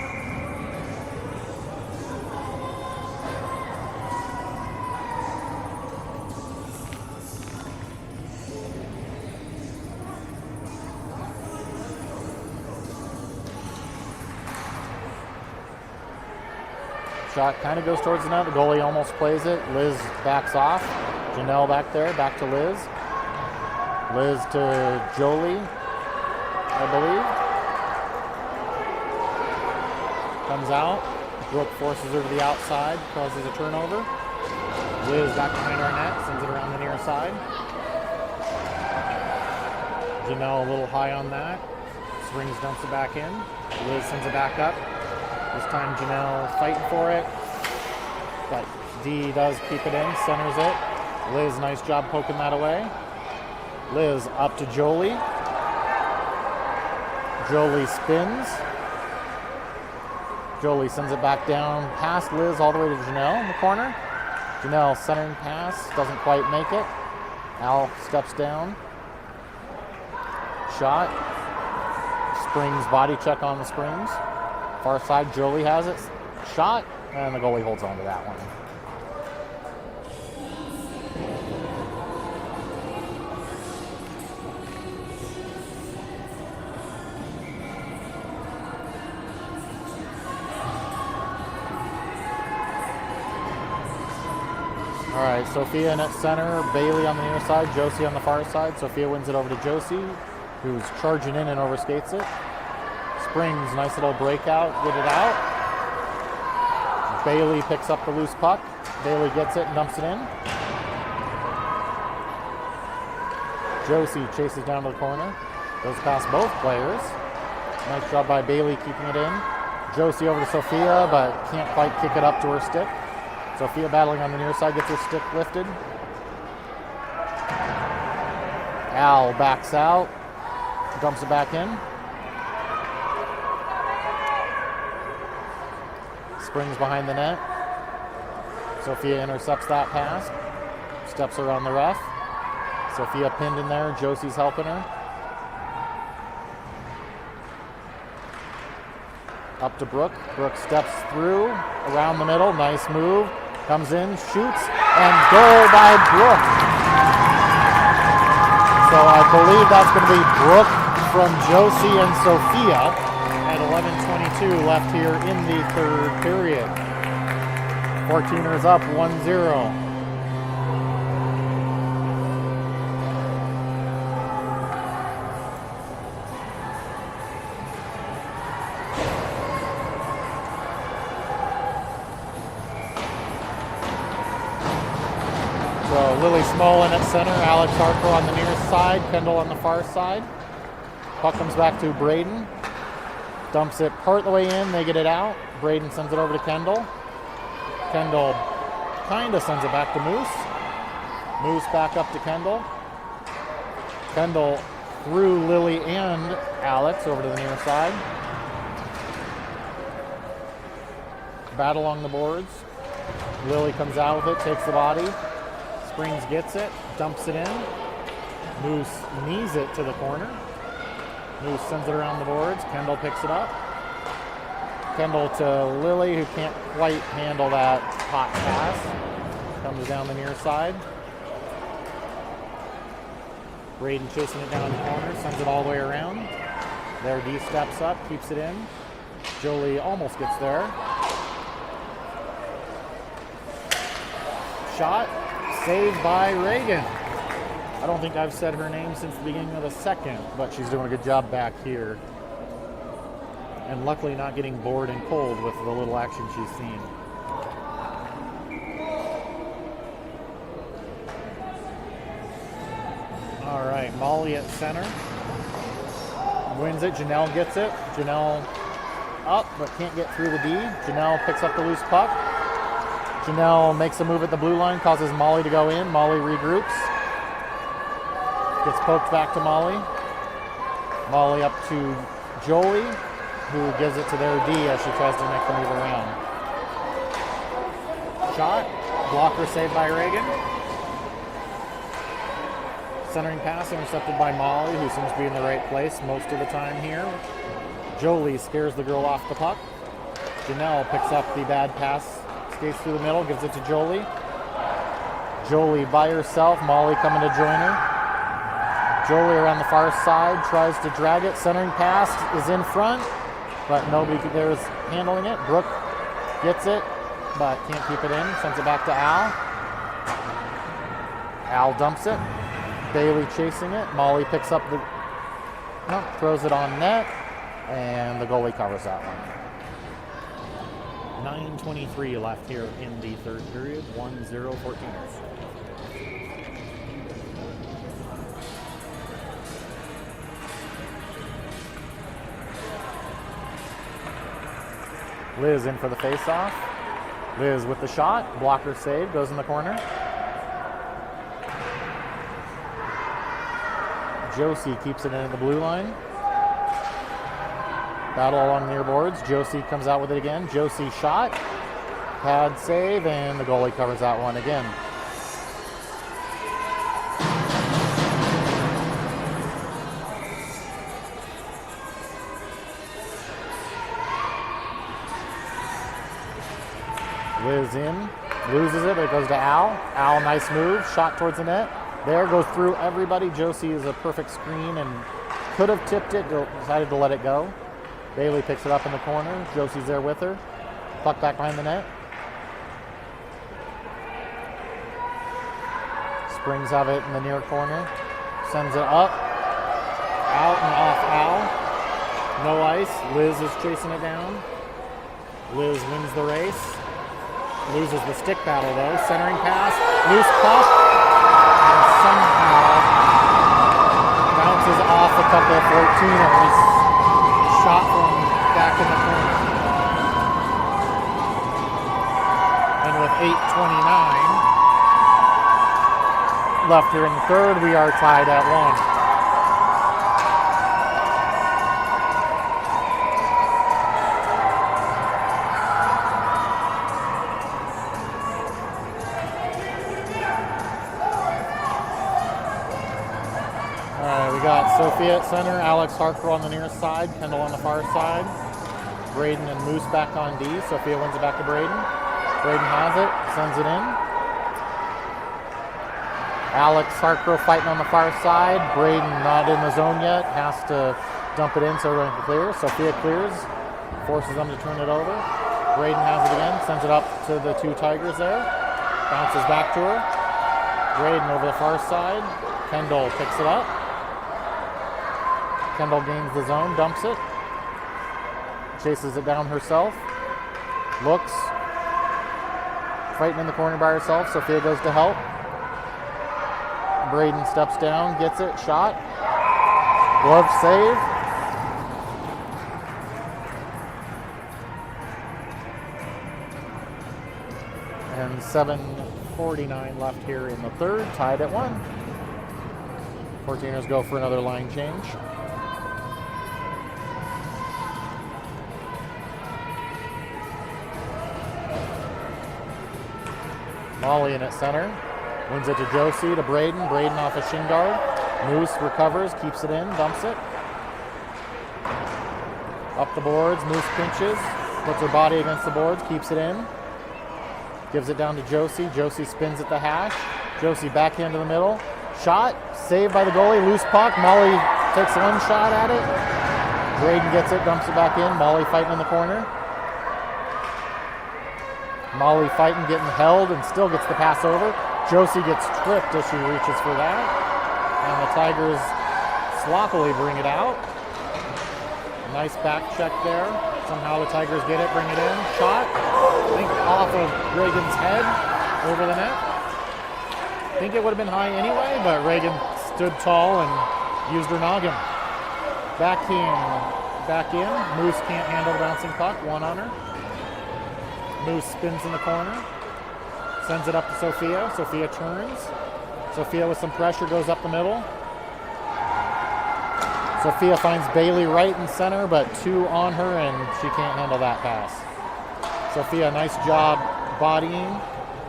[SPEAKER 1] Shot kind of goes towards the net. The goalie almost plays it. Liz backs off. Janelle back there. Back to Liz. Liz to Jolie, I believe. Comes out. Brooke forces her to the outside. Causes a turnover. Liz back behind our net. Sends it around the near side. Janelle a little high on that. Springs dumps it back in. Liz sends it back up. This time Janelle fighting for it, but D does keep it in, centers it. Liz, nice job poking that away. Liz up to Jolie. Jolie spins. Jolie sends it back down past Liz all the way to Janelle in the corner. Janelle centering pass, doesn't quite make it. Al steps down. Shot. Springs body check on the Springs. Far side, Jolie has it. Shot, and the goalie holds on to that one. All right, Sophia in at center, Bailey on the near side, Josie on the far side. Sophia wins it over to Josie, who's charging in and overskates it. Springs, nice little breakout, get it out. Bailey picks up the loose puck. Bailey gets it and dumps it in. Josie chases down to the corner. Goes past both players. Nice job by Bailey keeping it in. Josie over to Sophia, but can't quite kick it up to her stick. Sophia battling on the near side, gets her stick lifted. Al backs out, dumps it back in. Springs behind the net. Sophia intercepts that pass. Steps around the ref. Sophia pinned in there. Josie's helping her. Up to Brooke. Brooke steps through. Around the middle. Nice move. Comes in. Shoots. And goal by Brooke. So I believe that's going to be Brooke from Josie and Sophia. At 11:22 left here in the third period. 14ers up 1-0. So Lily Smolin at center, Alex Harper on the near side, Kendall on the far side. Puck comes back to Braden. Dumps it part of the way in, they get it out. Braden sends it over to Kendall. Kendall kind of sends it back to Moose. Moose back up to Kendall. Kendall threw Lily and Alex over to the near side. Battle along the boards. Lily comes out with it, takes the body. Springs gets it, dumps it in. Moose knees it to the corner. Moose sends it around the boards. Kendall picks it up. Kendall to Lily, who can't quite handle that hot pass. Comes down the near side. Braden chasing it down the corner, sends it all the way around. There, D steps up, keeps it in. Jolie almost gets there. Shot, saved by Reagan. I don't think I've said her name since the beginning of the second, but she's doing a good job back here. And luckily not getting bored and cold with the little action she's seen. All right, Molly at center. Wins it, Janelle gets it. Janelle up, but can't get through the D. Janelle picks up the loose puck. Janelle makes a move at the blue line, causes Molly to go in. Molly regroups. Gets poked back to Molly. Molly up to Jolie, who gives it to their D as she tries to make the move around. Shot, blocker saved by Reagan. Centering pass intercepted by Molly, who seems to be in the right place most of the time here. Jolie scares the girl off the puck. Janelle picks up the bad pass, skates through the middle, gives it to Jolie. Jolie by herself, Molly coming to join her. Jolie around the far side, tries to drag it. Centering pass is in front, but nobody there's handling it. Brooke gets it, but can't keep it in. Sends it back to Al. Al dumps it. Bailey chasing it. Molly picks up the... No, throws it on net, and the goalie covers that one. 9:23 left here in the third period. 1-0 14ers. Liz in for the face-off. Liz with the shot. Blocker save. Goes in the corner. Josie keeps it in at the blue line. Battle along the near boards. Josie comes out with it again. Josie shot. Pad save, and the goalie covers that one again. Liz in, loses it, but it goes to Al. Al, nice move, shot towards the net. There, goes through everybody. Josie is a perfect screen and could have tipped it, decided to let it go. Bailey picks it up in the corner. Josie's there with her. Puck back behind the net. Springs have it in the near corner. Sends it up. Out and off Al. No ice. Liz is chasing it down. Liz wins the race. Loses the stick battle though. Centering pass. Loose puck. And somehow bounces off a couple of 14ers. Shot from back in the corner. And with 8:29 left here in the third, we are tied at 1. We got Sophia at center, Alex Harper on the near side, Kendall on the far side. Braden and Moose back on D. Sophia wins it back to Braden. Braden has it, sends it in. Alex Harper fighting on the far side. Braden not in the zone yet, has to dump it in so everyone can clear. Sophia clears, forces them to turn it over. Braden has it again, sends it up to the two Tigers there. Bounces back to her. Braden over the far side. Kendall picks it up. Kendall gains the zone, dumps it. Chases it down herself. Looks. Fighting in the corner by herself. Sophia goes to help. Braden steps down, gets it, shot. Glove save. And 7:49 left here in the third, tied at 1. 14ers go for another line change. Molly in at center. Wins it to Josie, to Braden. Braden off a shin guard. Moose recovers, keeps it in, dumps it. Up the boards, Moose pinches. Puts her body against the boards, keeps it in. Gives it down to Josie. Josie spins at the hash. Josie backhand to the middle. Shot, saved by the goalie, loose puck. Molly takes one shot at it. Braden gets it, dumps it back in. Molly fighting in the corner. Molly fighting, getting held, and still gets the pass over. Josie gets tripped as she reaches for that. And the Tigers sloppily bring it out. Nice back check there. Somehow the Tigers get it, bring it in. Shot, I think off of Reagan's head, over the net. I think it would have been high anyway, but Reagan stood tall and used her noggin. Back in. Moose can't handle the bouncing puck, one on her. Moose spins in the corner, sends it up to Sophia. Sophia turns. Sophia with some pressure goes up the middle. Sophia finds Bailey right in center, but two on her, and she can't handle that pass. Sophia, nice job bodying.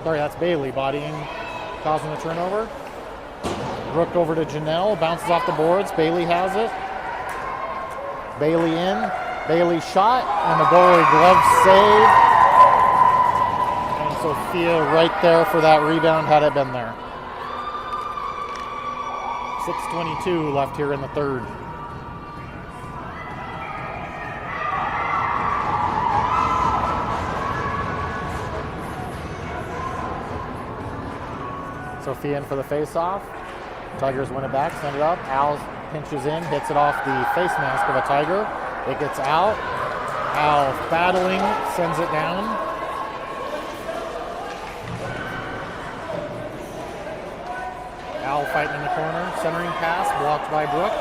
[SPEAKER 1] Sorry, that's Bailey bodying, causing the turnover. Brooke over to Janelle, bounces off the boards. Bailey has it. Bailey in. Bailey shot, and the goalie glove save. Sophia right there for that rebound had it been there. 6:22 left here in the third. Sophia in for the face-off. Tigers win it back, send it up. Al pinches in, hits it off the face mask of a Tiger. It gets out. Al battling, sends it down. Al fighting in the corner, centering pass, blocked by Brooke.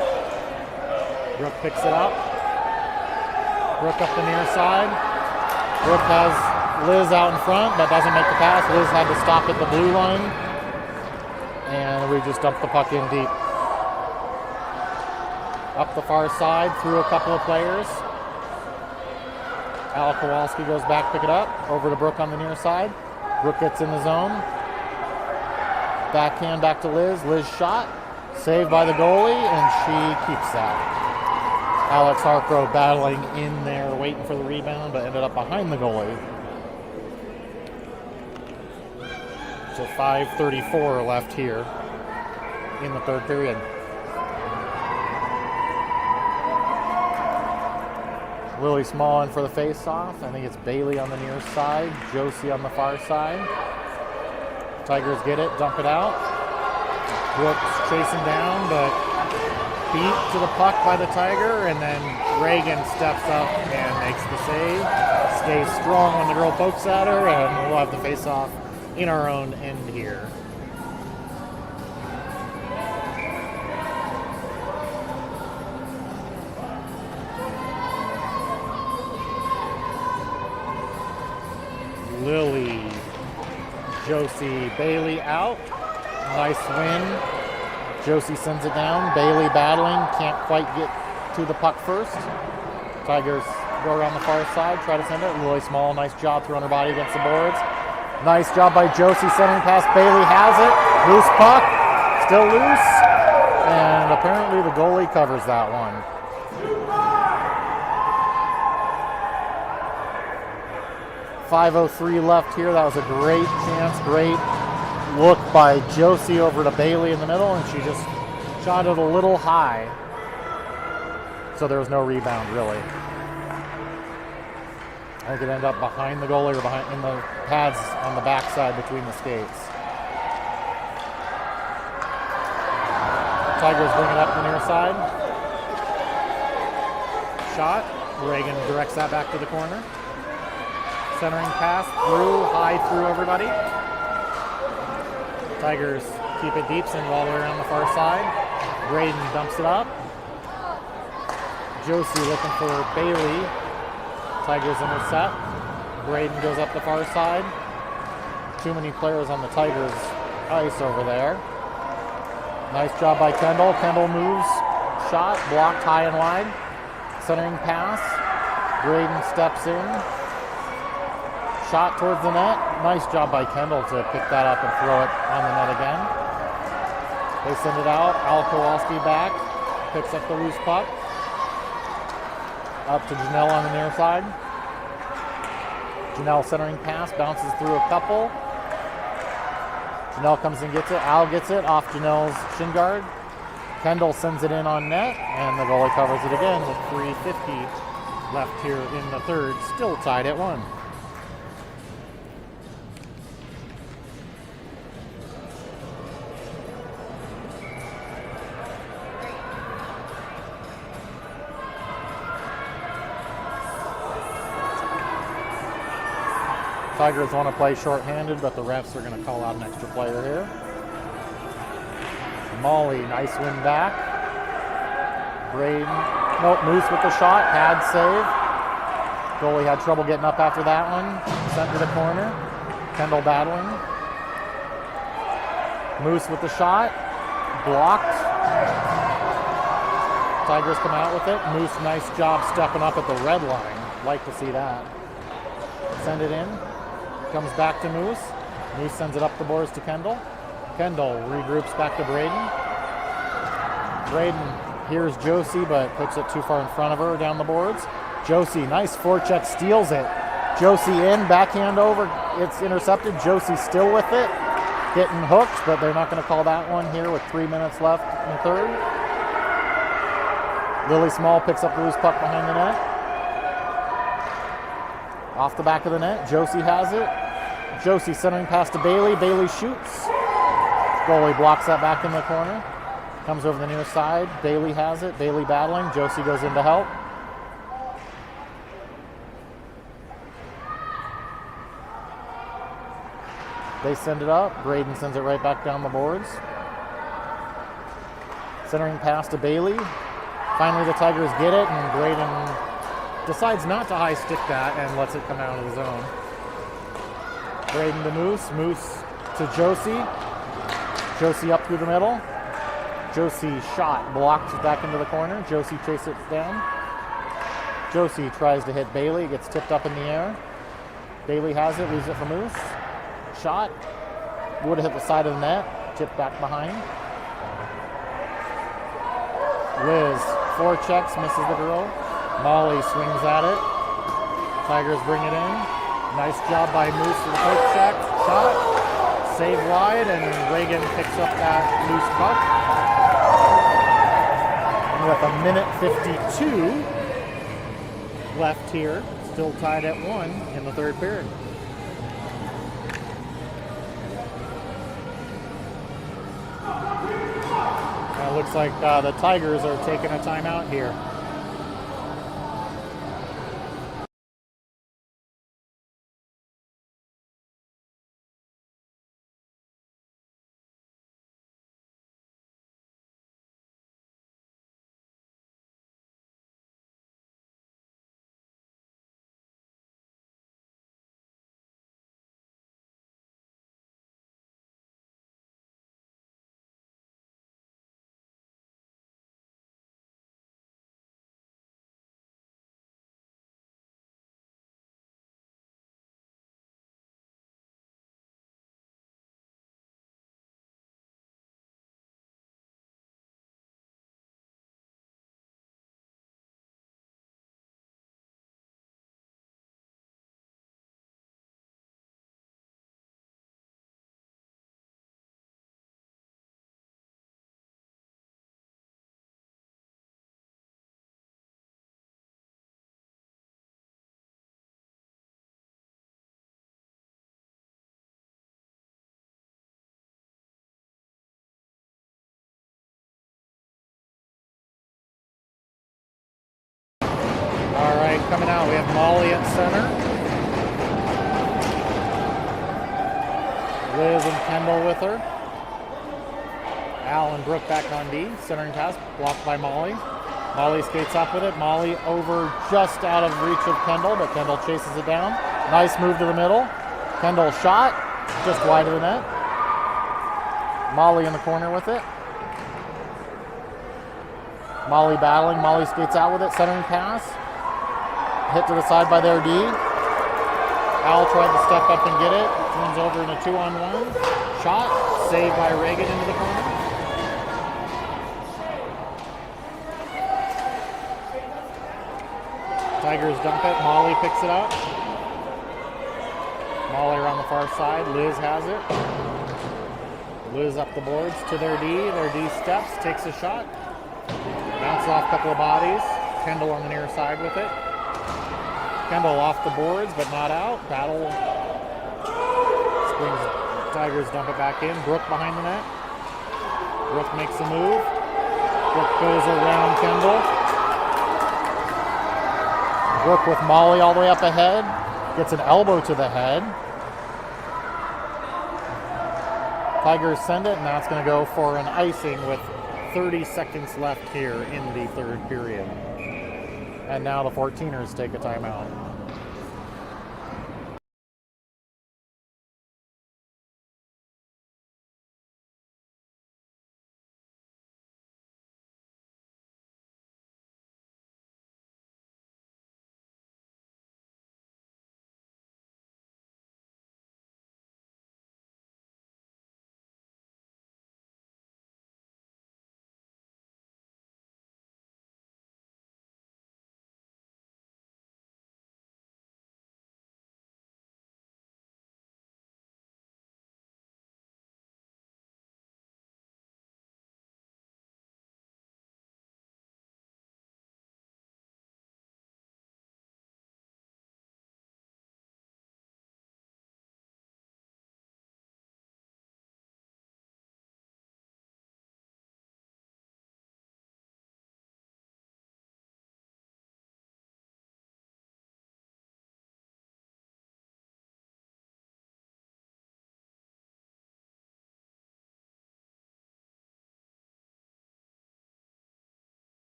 [SPEAKER 1] Brooke picks it up. Brooke up the near side. Brooke has Liz out in front, but doesn't make the pass. Liz had to stop at the blue line. And we just dumped the puck in deep. Up the far side, through a couple of players. Al Kowalski goes back, pick it up. Over to Brooke on the near side. Brooke gets in the zone. Backhand back to Liz. Liz shot. Saved by the goalie, and she keeps that. Alex Harcrow battling in there, waiting for the rebound, but ended up behind the goalie. So 5:34 left here in the third period. Lily Small in for the face-off. I think it's Bailey on the near side, Josie on the far side. Tigers get it, dump it out. Brooks chasing down, but beat to the puck by the Tiger, and then Reagan steps up and makes the save. Stays strong when the girl pokes at her, and we'll have the face-off in our own end here. Lily, Josie, Bailey out. Nice win. Josie sends it down. Bailey battling, can't quite get to the puck first. Tigers go around the far side, try to send it. Lily Small, nice job throwing her body against the boards. Nice job by Josie centering pass. Bailey has it. Loose puck, still loose. And apparently the goalie covers that one. .503 left here. That was a great chance, great look by Josie over to Bailey in the middle, and she just shot it a little high. So there was no rebound, really. I think it ended up behind the goalie or behind in the pads on the backside between the skates. Tigers bring it up the near side. Shot. Reagan directs that back to the corner. Centering pass through, high through everybody. Tigers keep it deep, send it all the way around the far side. Braden dumps it up. Josie looking for Bailey. Tigers intercept. Braden goes up the far side. Too many players on the Tigers ice over there. Nice job by Kendall. Kendall moves. Shot. Blocked high and wide. Centering pass. Braden steps in. Shot towards the net. Nice job by Kendall to pick that up and throw it on the net again. They send it out. Al Kowalski back. Picks up the loose puck. Up to Janelle on the near side. Janelle centering pass. Bounces through a couple. Janelle comes and gets it. Al gets it off Janelle's shin guard. Kendall sends it in on net. And the goalie covers it again with 3:50 left here in the third. Still tied at 1. Tigers want to play shorthanded, but the refs are going to call out an extra player here. Molly, nice win back. Braden, nope, Moose with the shot, pad save. Goalie had trouble getting up after that one. Sent to the corner. Kendall battling. Moose with the shot, blocked. Tigers come out with it. Moose, nice job stepping up at the red line. Like to see that. Send it in. Comes back to Moose. Moose sends it up the boards to Kendall. Kendall regroups back to Braden. Braden hears Josie, but puts it too far in front of her down the boards. Josie, nice forecheck, steals it. Josie in, backhand over. It's intercepted. Josie still with it. Getting hooked, but they're not going to call that one here with 3 minutes left in third. Lily Small picks up the loose puck behind the net. Off the back of the net, Josie has it. Josie centering pass to Bailey. Bailey shoots. Goalie blocks that back in the corner. Comes over the near side. Bailey has it. Bailey battling. Josie goes in to help. They send it up. Braden sends it right back down the boards. Centering pass to Bailey. Finally the Tigers get it, and Braden decides not to high stick that and lets it come out of the zone. Braden to Moose. Moose to Josie. Josie up through the middle. Josie shot, blocked back into the corner. Josie chases it down. Josie tries to hit Bailey, gets tipped up in the air. Bailey has it, leaves it for Moose. Shot, would have hit the side of the net, tipped back behind. Liz, forechecks, misses the girl. Molly swings at it. Tigers bring it in. Nice job by Moose for the poke check. Shot. Save wide, and Reagan picks up that loose puck. And with a minute 52 left here, still tied at 1 in the third period. It looks like the Tigers are taking a timeout here. All right, coming out, we have Molly at center. Liz and Kendall with her. Al and Brooke back on D. Centering pass, blocked by Molly. Molly skates up with it. Molly over just out of reach of Kendall, but Kendall chases it down. Nice move to the middle. Kendall shot, just wide of the net. Molly in the corner with it. Molly battling. Molly skates out with it. Centering pass. Hit to the side by their D. Al tried to step up and get it. Turns over in a 2-on-1. Shot. Saved by Reagan into the corner. Tigers dump it. Molly picks it up. Molly around the far side. Liz has it. Liz up the boards to their D. Their D steps, takes a shot. Bounces off a couple of bodies. Kendall on the near side with it. Kendall off the boards, but not out. Battle. Springs. Tigers dump it back in. Brooke behind the net. Brooke makes a move. Brooke goes around Kendall. Brooke with Molly all the way up ahead. Gets an elbow to the head. Tigers send it, and that's going to go for an icing with 30 seconds left here in the third period. And now the 14ers take a timeout.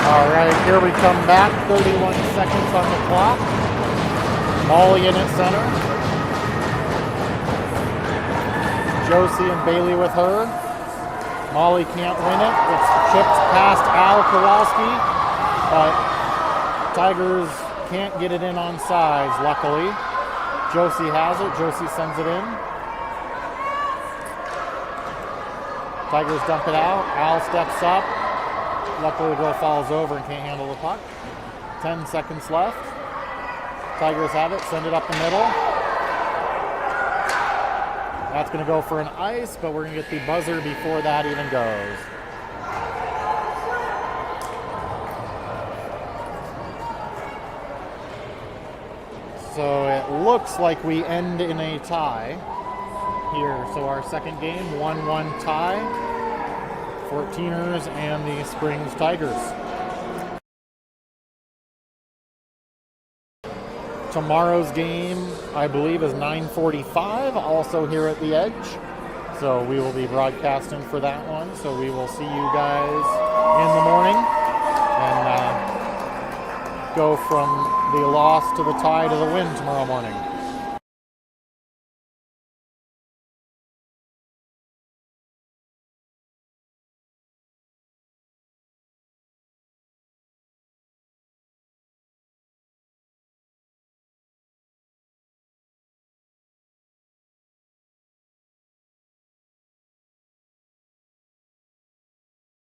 [SPEAKER 1] All right, here we come back. 31 seconds on the clock. Molly in at center. Josie and Bailey with her. Molly can't win it. It's chipped past Al Kowalski, but Tigers can't get it in on sides, luckily. Josie has it. Josie sends it in. Tigers dump it out. Al steps up. Luckily, the girl falls over and can't handle the puck. 10 seconds left. Tigers have it. Send it up the middle. That's going to go for an ice, but we're going to get the buzzer before that even goes. So it looks like we end in a tie here. So our second game, 1-1 tie. 14ers and the Springs Tigers. Tomorrow's game, I believe, is 9:45, also here at the Edge. So we will be broadcasting for that one. So we will see you guys in the morning and go from the loss to the tie to the win tomorrow morning.